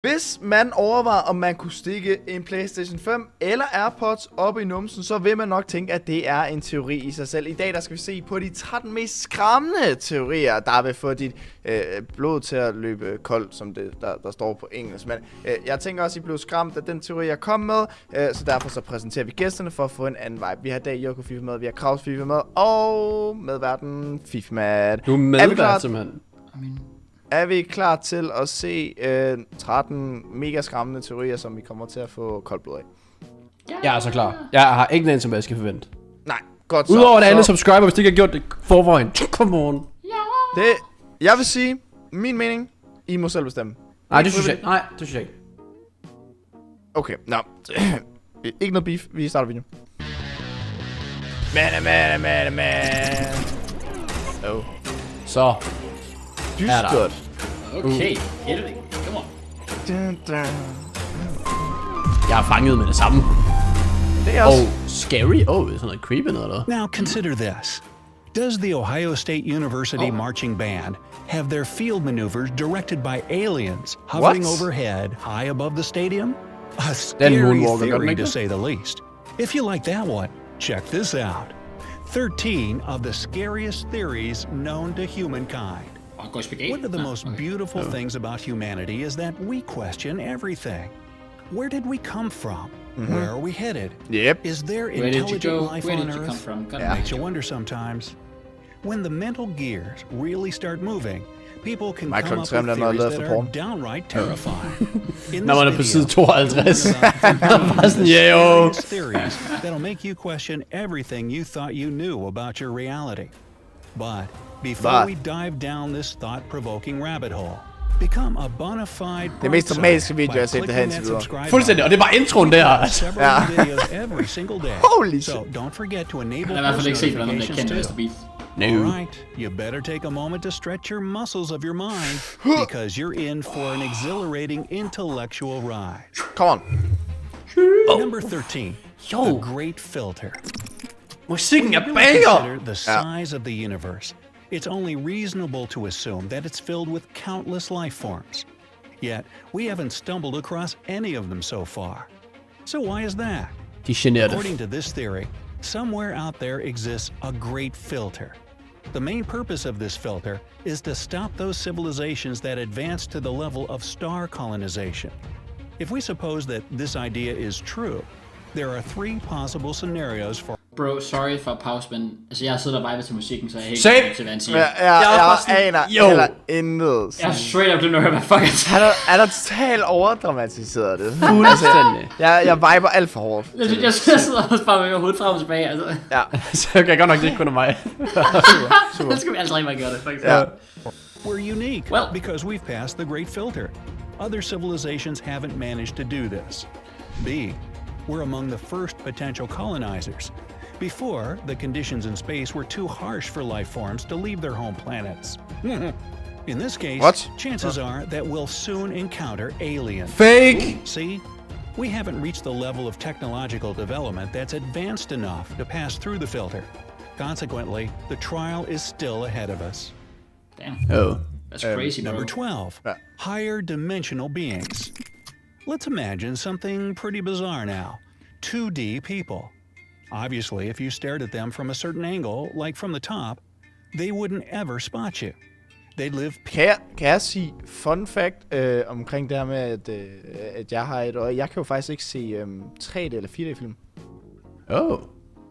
Hvis man overvejer, om man kunne stikke en PlayStation 5 eller AirPods op i numsen, så vil man nok tænke, at det er en teori i sig selv. I dag der skal vi se på de 13 mest skræmmende teorier, der vil få dit blod til at løbe koldt, som det der står på engelsk. Men jeg tænker også, at I blev skræmt af den teori, jeg kom med, så derfor så præsenterer vi gæsterne for at få en anden vibe. Vi har i dag Joko FIFA med, vi har Krause FIFA med, og med Verden FIFA med. Du er medvært, simpelthen. Er vi klar til at se 13 mega skræmmende teorier, som vi kommer til at få koldt blod af? Jeg er så klar. Jeg har ikke noget, som jeg skal forvente. Nej, godt så. Udover at alle subscriber, hvis de ikke har gjort det forvejen. Come on. Jeg vil sige, min mening, I må selv bestemme. Nej, det synes jeg ikke. Nej, det synes jeg ikke. Okay, nå. Ikke noget beef, vi starter videoen. Man. Oh. Så. Dystert. Okay, helvede. Come on. Jeg er fanget med det samme. Det er også... Scary. Det er sådan noget creepy noget eller? Now consider this. Does the Ohio State University marching band have their field maneuvers directed by aliens hovering overhead high above the stadium? A scary theory to say the least. If you like that one, check this out. 13 of the scariest theories known to humankind. One of the most beautiful things about humanity is that we question everything. Where did we come from? Where are we headed? Yep. Is there intelligent life Where on did you come Earth? from? Makes you wonder sometimes. When the mental gears really start moving, people can come up with theories that are downright terrifying. Når man er på side 52. Theories that'll make you question everything you thought you knew about your reality. But before we dive down this thought-provoking rabbit hole, become a bona fide det mest dramatiske video, jeg har set det her indtil videre. Fuldstændig, og det var introen der. Ja. Every single day. Holy shit. So don't forget to enable Jeg har i hvert fald ikke set, hvordan det kendte Mr. Beast. Alright, you better take a moment to stretch your muscles of your mind, because you're in for an exhilarating intellectual ride. Come on. Number 13, the Great Filter. Musikken er banger! Consider the size of the universe. It's only reasonable to assume that it's filled with countless life forms. Yet, we haven't stumbled across any of them so far. So why is that? According to this theory, somewhere out there exists a great filter. The main purpose of this filter is to stop those civilizations that advance to the level of star colonization. If we suppose that this idea is true, there are 3 possible scenarios for... Bro, sorry for pause, men altså, jeg sidder og viber til musikken, så jeg er helt Same. til, hvad han siger. Jeg aner heller intet. Jeg er straight up glemt at høre, hvad fuck jeg siger. Han er totalt overdramatiseret det. Fuldstændig. Jeg viber alt for hårdt. Jeg sidder også bare med hovedet frem og tilbage, altså. Ja. Så kan jeg godt nok ikke kun af mig. Så skal vi alle 3 bare gøre det, faktisk. Ja. We're unique because we've passed the great filter. Other civilizations haven't managed to do this. B, we're among the first potential colonizers. Before, the conditions in space were too harsh for life forms to leave their home planets. In this case, chances are that we'll soon encounter aliens. Fake! See? We haven't reached the level of technological development that's advanced enough to pass through the filter. Consequently, the trial is still ahead of us. Damn. Oh. That's crazy, bro. Number 12. Higher dimensional beings. Let's imagine something pretty bizarre now. 2D people. Obviously, if you stared at them from a certain angle, like from the top, they wouldn't ever spot you. They'd live... Kan jeg sige fun fact omkring det her med, at jeg har et øje? Jeg kan jo faktisk ikke se 3D eller 4D-film.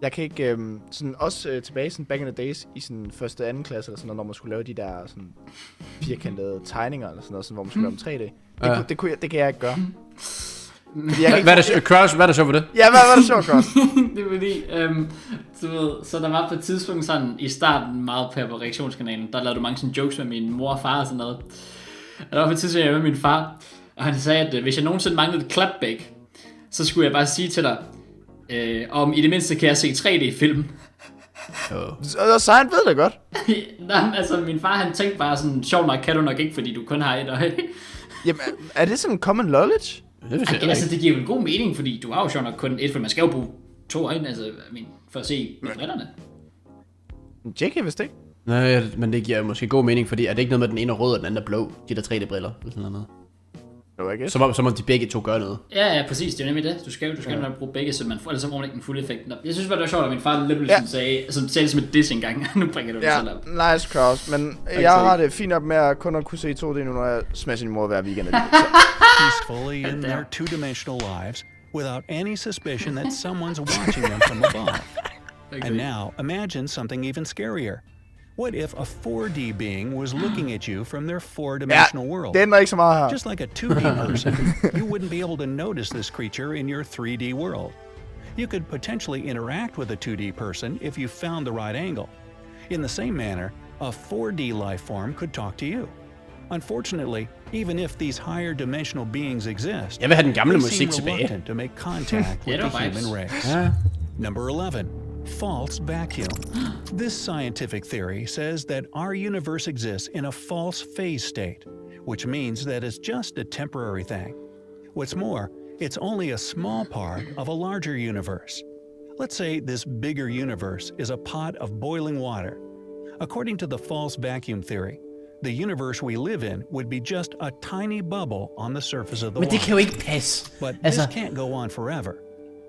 Jeg kan ikke, sådan også tilbage sådan back in the days, i sådan første og anden klasse, eller sådan noget, når man skulle lave de der sådan firkantede tegninger, eller sådan noget, sådan, hvor man skulle lave dem 3D. Det kan jeg ikke gøre. Hvad er der sjovt for det? Ja, hvad er der sjovt, Krause? Det er fordi, du ved, så der var på et tidspunkt sådan, i starten meget på reaktionskanalen, der lavede du mange sådan jokes med min mor og far og sådan noget. Og der var på et tidspunkt, jeg var med min far, og han sagde, at hvis jeg nogensinde manglede et clapback, så skulle jeg bare sige til dig, om i det mindste kan jeg se 3D-film. Så han ved det godt. Nej, altså min far han tænkte bare sådan, sjovt nok kan du nok ikke, fordi du kun har et øje. Jamen, er det sådan common knowledge? Altså det giver jo en god mening, fordi du har jo sjovt nok kun et, for man skal jo bruge 2 øjne, altså for at se med brillerne. Tjek, jeg vidste ikke. Nej, men det giver måske god mening, fordi er det ikke noget med den ene er rød og den anden er blå, de der 3D-briller eller sådan noget? Jo, ikke? Som om de begge to gør noget. Ja, præcis. Det er nemlig det. Du skal nok bruge begge, så man får, ellers så får man ikke den fulde effekt. Jeg synes bare, det var sjovt, at min far lidt sagde det som et diss engang. Nu bringer du det selv op. Nice, Krause. Men jeg har det fint op med at kun at kunne se 2D nu, når jeg smasher min mor hver weekend. Peacefully in their two-dimensional lives without any suspicion that someone's watching them from above. And now, imagine something even scarier. What if a 4D being was looking at you from their four-dimensional world? Det ændrer ikke så meget her. Just like a 2D person, you wouldn't be able to notice this creature in your 3D world. You could potentially interact with a 2D person if you found the right angle. In the same manner, a 4D life form could talk to you. Unfortunately, even if these higher dimensional beings exist, Jeg vil have den gamle they musik seem tilbage. reluctant to make contact with the human race. Number 11. False vacuum. This scientific theory says that our universe exists in a false phase state, which means that it's just a temporary thing. What's more, it's only a small part of a larger universe. Let's say this bigger universe is a pot of boiling water. According to the false vacuum theory, the universe we live in would be just a tiny bubble on the surface of the Men det water. kan jo ikke passe. But this can't go on forever.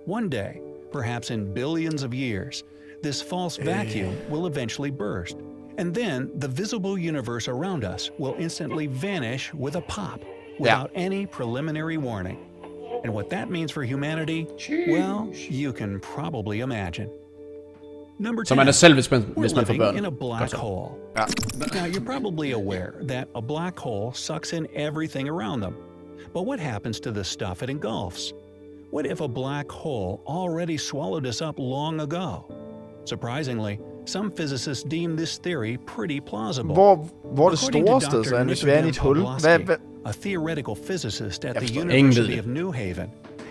One day, perhaps in billions of years, this false vacuum will eventually burst. And then the visible universe around us will instantly vanish with a pop without any preliminary warning. And what that means for humanity, well, you can probably imagine. Number 10. Så man er selv, hvis man We're får living børn. in a black hole. Now, you're probably aware that a black hole sucks in everything around them. But what happens to the stuff it engulfs? What if a black hole already swallowed us up long ago? Surprisingly, some physicists deem this theory pretty plausible. Hvor det store sted, så hvis vi er i et hul. A theoretical physicist at the University of New Haven.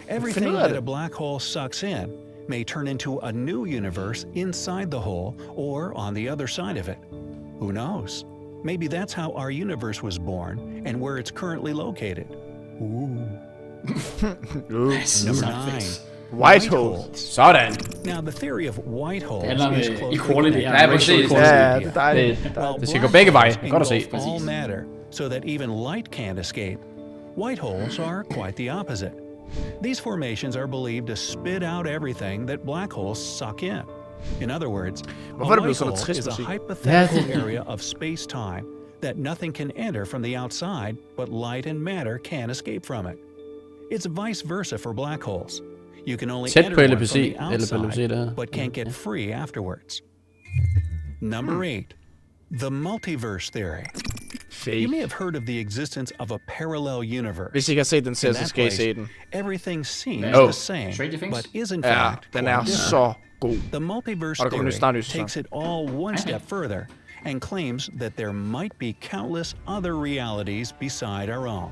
Everything that a black hole sucks in may turn into a new universe inside the hole or on the other side of it. Who knows? Maybe that's how our universe was born and where it's currently located. Number 9. White holes. Sådan. Now, the theory of white holes handler is om closely equality. connected Ja, to præcis. racial Ja, equality. det er dejligt. Det skal gå begge veje. Godt at se. Engulf all matter, so that even light can't escape. White holes are quite the opposite. These formations are believed to spit out everything that black holes suck in. In other words, a white hole is a hypothetical area of space-time that nothing can enter from the outside, but light and matter can escape from it. It's vice versa for black holes. You can only enter one from the outside, but can't get free afterwards. Number 8. The multiverse theory. You may have heard of the existence of a parallel universe. Hvis I kan se den ser, så skal I se den. Everything seems the same, but is in fact den er så god. The multiverse theory takes it all one step further and claims that there might be countless other realities beside our own.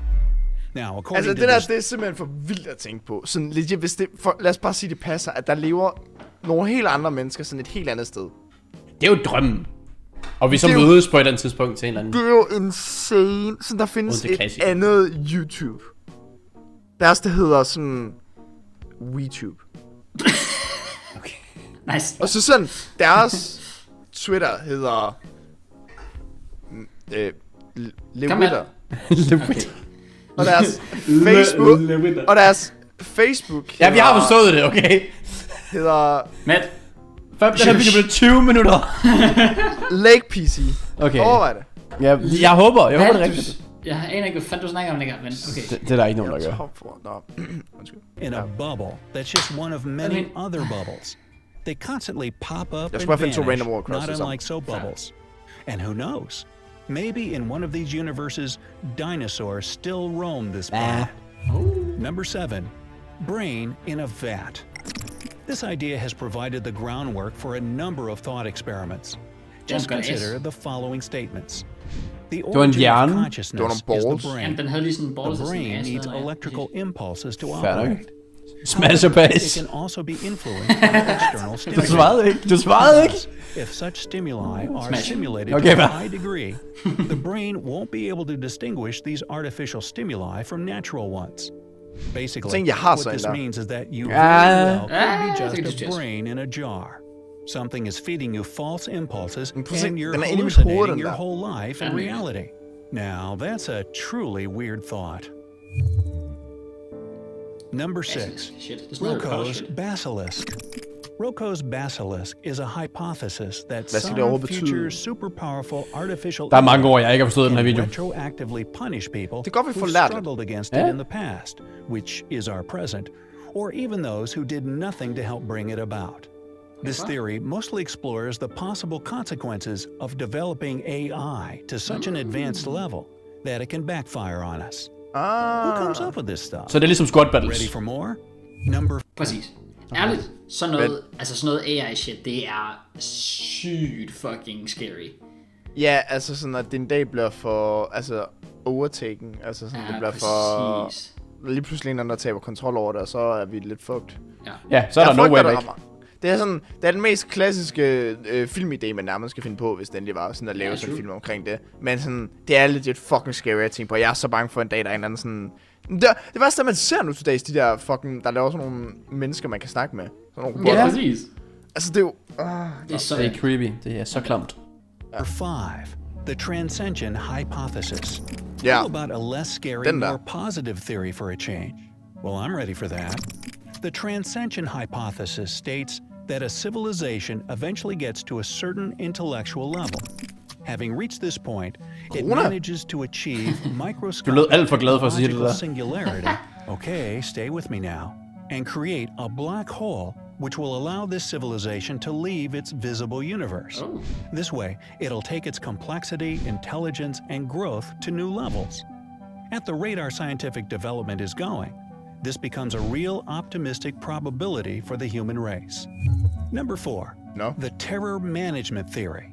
Now, according to det er simpelthen for vildt at tænke på. Sådan legit, hvis det, lad os bare sige, det passer, at der lever nogle helt andre mennesker sådan et helt andet sted. Det er jo drømmen. Og vi så mødes på et eller andet tidspunkt til en eller anden. Det er jo insane. Så der findes et andet YouTube. Deres, det hedder sådan WeTube. Okay. Nice. Og så sådan, deres Twitter hedder Lewitter. Og deres Facebook og deres Facebook Ja, vi har forstået det, okay? Hedder Matt. Den her video blev 20 minutter. Lake PC. Okay. Overvej det. Ja, jeg håber det er rigtigt. Jeg aner ikke, hvad fanden du snakker om længere, men okay. Det er der ikke nogen, der gør. In a bubble that's just one of many other bubbles. They constantly pop up and vanish, not unlike soap bubbles. And who knows? Maybe in one of these universes, dinosaurs still roam this planet. Number 7. Brain in a vat. This idea has provided the groundwork for a number of thought experiments. Just consider the following statements. The origin of consciousness is the brain. The brain needs electrical impulses to operate. Smash a base. It can also be influenced by external stimuli. Du svarede ikke. If such stimuli are simulated to a high degree, the brain won't be able to distinguish these artificial stimuli from natural ones. Basically, what this means is that you very well could be just a brain in a jar. Something is feeding you false impulses and you're hallucinating your whole life and reality. Now, that's a truly weird thought. Number 6. Shit, det er sådan noget Roko's shit. basilisk. Roko's basilisk is a hypothesis that Hvad skal det overhovedet some betyde? future superpowerful artificial Der er mange ord, jeg ikke har forstået i den her video. retroactively punish people Det er godt, vi får who lært det. struggled against Ja. it in the past, which is our present, or even those who did nothing to help bring it about. This theory mostly explores the possible consequences of developing AI to such an advanced level that it can backfire on us. Who comes up with this stuff? Så det er ligesom squad battles. Ready for more? Number Præcis. Ærligt, sådan noget AI-shit, det er sygt fucking scary. Ja, altså sådan, at det en dag bliver for, overtaken. Altså sådan, det bliver for... præcis. Lige pludselig en, der taber kontrol over det, og så er vi lidt fucked. Ja, så er der no way back. Det er sådan, det er den mest klassiske filmidé, man nærmest skal finde på, hvis det endelig var sådan at lave sådan en film omkring det. Men sådan, det er legit fucking scary at tænke på. Jeg er så bange for en dag, der er en anden sådan... Det værste, at man ser nu til dags, de der fucking... Der laver sådan nogle mennesker, man kan snakke med. Sådan nogle robotter. Ja, præcis. Altså, det er jo... Det er så Det er creepy. Det er så klamt. Number 5, the transcension hypothesis. Ja. How about a less scary, Den der. more positive theory for a change? Well, I'm ready for that. The transcension hypothesis states that a civilization eventually gets to a certain intellectual level. Having reached this point, it manages to achieve Du lød alt for glad for at sige det microscopic der. singularity. Okay, stay with me now. And create a black hole which will allow this civilization to leave its visible universe. This way, it'll take its complexity, intelligence, and growth to new levels. At the rate our scientific development is going, this becomes a real optimistic probability for the human race. Number 4, the terror management theory.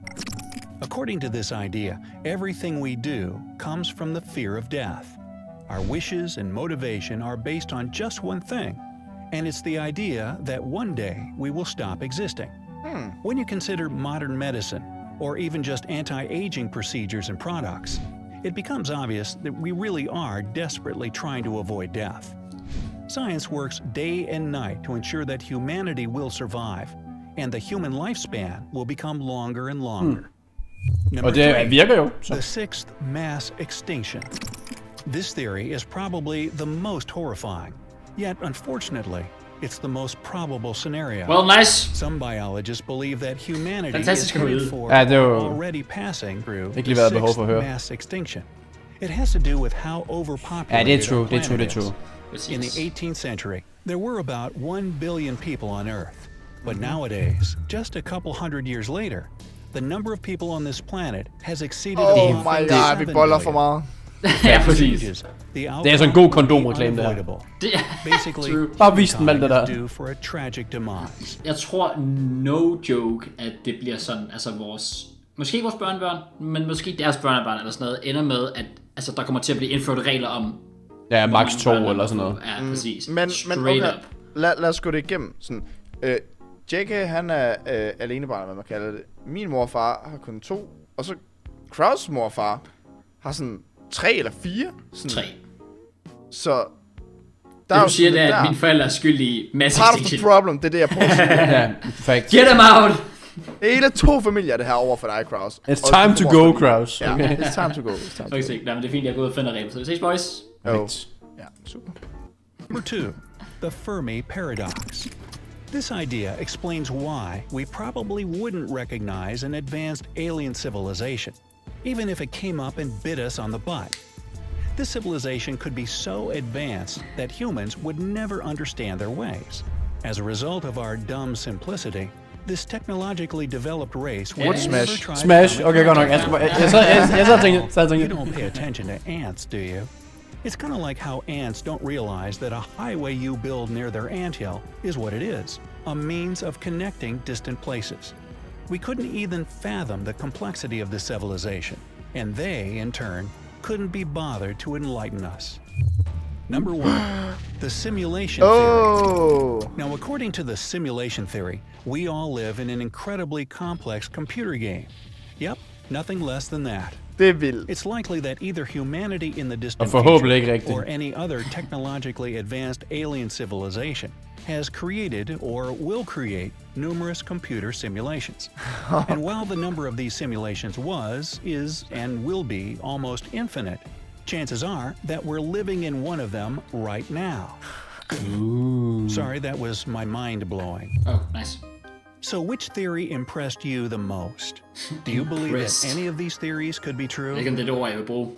According to this idea, everything we do comes from the fear of death. Our wishes and motivation are based on just one thing, and it's the idea that one day we will stop existing. When you consider modern medicine, or even just anti-aging procedures and products, it becomes obvious that we really are desperately trying to avoid death. Science works day and night to ensure that humanity will survive, and the human lifespan will become longer and longer. Number Og det 3, virker jo. the 6th mass extinction. This theory is probably the most horrifying, yet unfortunately, it's the most probable scenario. Well, nice. Some biologists believe that humanity Fantastisk is at headed vide. for Ja, det er jo already passing through ikke lige været the behov for at 6th høre. mass extinction. It has to do with how overpopulated Ja, det er true, our det er true, planet det er true. is. In the 18th century, there were about 1 billion people on Earth. But nowadays, just a couple hundred years later, the number of people on this planet has exceeded Oh about my god, vi 7 boller for billion. meget. Ja, præcis. Det er sådan en god kondomreklame, det her. Det er Basically, true. Bare vis dem alt det der. due for a tragic demise. Jeg tror, no joke, at det bliver sådan, altså måske vores børnebørn, men måske deres børnebørn eller sådan noget, ender med, at altså, der kommer til at blive indført regler om... Ja, max 2 børn, eller sådan noget. Ja, præcis. Men Straight okay, up. lad os gå det igennem. Sådan, Tjek, han er alenebarn, hvad man kalder det. Min mor og far har kun 2, og så Krause mor og far har sådan 3 eller 4. Sådan, 3. Så der Det er du jo siger, sådan det er, lidt at der. mine forældre er skyldige i mass Part of the extinction. problem, det er det, jeg prøver at sige. Ja, perfekt. Get them out! Hele 2 familier, det her over for dig, Krause. It's time to go, Krause. Ja, Okay. it's time to go. It's time to Faktisk ikke. Nej, men det er fint, jeg er gået og finder regler. Så vi ses, boys. go. Oh. Ja, super. Number 2, the Fermi paradox. This idea explains why we probably wouldn't recognize an advanced alien civilization, even if it came up and bit us on the butt. This civilization could be so advanced that humans would never understand their ways. As a result of our dumb simplicity, this technologically developed race would What's never Smash? try to Smash, come okay, godt nok. Jeg så tænkte, You don't pay attention to ants, do you? It's kind of like how ants don't realize that a highway you build near their anthill is what it is, a means of connecting distant places. We couldn't even fathom the complexity of this civilization, and they, in turn, couldn't be bothered to enlighten us. Number 1, the simulation theory. Oh. Now, according to the simulation theory, we all live in an incredibly complex computer game. Yep, nothing less than that. Det er vildt. It's likely that either humanity in the distant Og forhåbentlig ikke future rigtigt. or any other technologically advanced alien civilization has created or will create numerous computer simulations. And while the number of these simulations was, is, and will be almost infinite, chances are that we're living in one of them right now. Sorry, that was my mind blowing. Oh, nice. So which theory impressed you the most? Do you believe that Impressed. any of these theories could be Jeg true? ved ikke, om det er det ord, jeg vil bruge.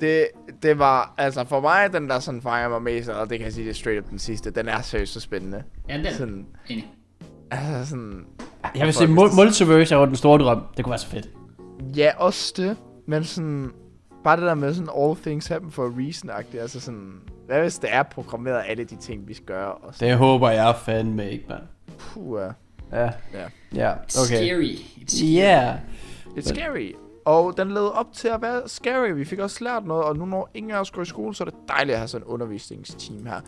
Det var, altså for mig, den der sådan fejrer mig mest, og det kan jeg sige, det er straight up den sidste. Den er seriøst så spændende. Ja, den er Sådan, enig. altså sådan... Jeg vil sige, multiverse er jo den store drøm. Det kunne være så fedt. Ja, også det. Men sådan... Bare det der med sådan all things happen for a reason-agtigt. Altså sådan... Hvad hvis det er programmeret alle de ting, vi skal gøre? Og sådan, Det håber jeg fandme ikke, mand. puh, Ja. Ja, okay. Scary. Yeah. it's scary. Og den led op til at være scary. Vi fik også lært noget, og nu når ingen af os går i skole, så er det dejligt at have sådan en undervisningsteam her.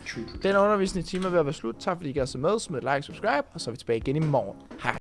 Den undervisningsteam er ved at være slut. Tak fordi I gad så med. Smid like, subscribe, og så er vi tilbage igen i morgen. Hej.